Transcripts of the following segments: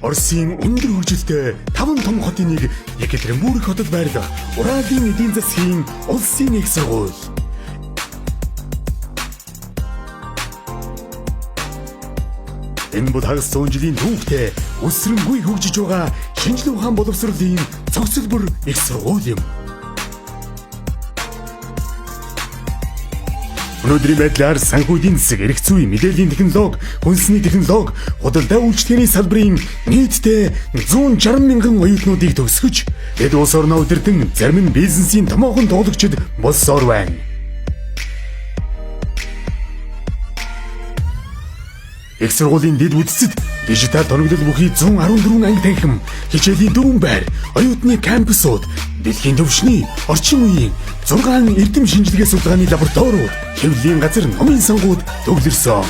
Оросын өндөр хөгжилтэй 5 том хотын нэг Екатеринбург хотод байрлах Уралын эдийн засгийн улсын их сургууль. Энэ бол хагас 100 жилийн түүхтэй өсрөнгүй хөгжиж байгаа шинжлэх ухаан боловсролын цогцлбор их сургууль юм. Өнөөдрийн байдлаар санхүүгийн засаг, эрх зүйн, мэдээллийн технологи, хүнсний технологи, худалдаа үйлчлэгээний салбарын нийтдээ 160 мянган оюутнуудыг төгсгөж, эд улс орноо удирдан зарим нь бизнесийн томоохон тоглогчид болсоор байна. Их сургуулийн дэд үдцэд дижитал тоноглол бүхий 114 анги танхим, хичээлийн дөрвөн байр, оюутны кампусууд, дэлхийн төвшний орчин үеийн 6 эрдэм шинжилгээ судалгааны лабораториуд, хэвлэлийн газар, номын сонгууд төвлөрсөн.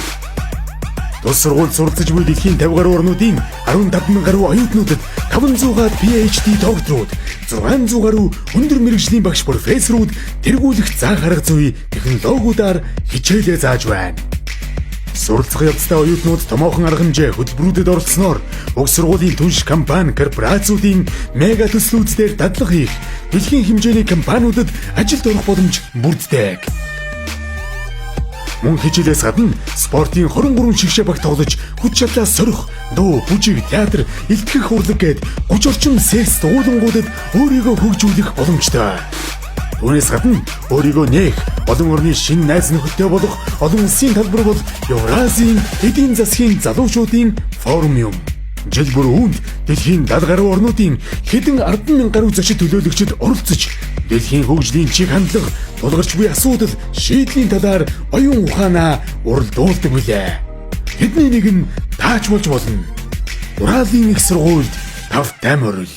Тус сургууль суралцж буй дэлхийн 50 гаруй орнуудын 15 мянган гаруй оюутнуудад 500-аад PhD докторууд, 600 гаруй өндөр мэргэжлийн багш профессорууд тэргүүлэх заах арга зүй технологиудаар хичээлээ зааж байна. Суралцах явцдаа оюутнууд томоохон арга хэмжээ хөтөлбөрүүдэд оролцсноор уг сургуулийн түнш компани корпорациудын мега төслүүдээр дадлага хийх, дэлхийн хэмжээний компаниудад ажилд орох боломж бүрддэг. Мөн хичээлээс гадна спортын 23 шигшээ багт тоглож, хүч чадлаа сорих, дуу, бүжиг, театр, илтгэх урлаг гээд 30 орчим секс уулангуудад өөрийгөө хөгжүүлэх боломжтой. Үүнээс гадна өөрийгөө нээх, олон орны шинэ найз нөхөдтэй болох олон улсын талбар бол Евразийн эдийн засгийн залуучуудын форум юм. Жил бүр үүнд дэлхийн 70 гаруй орнуудын хэдэн 10 мянган гаруй зочид төлөөлөгчид оролцож, дэлхийн хөгжлийн чиг хандлага, тулгарч буй асуудал, шийдлийн талаар оюун ухаанаа уралдуулдаг билээ. Тэдний нэг нь тааж болж болно. Уралын их сургуульд тавтай морил.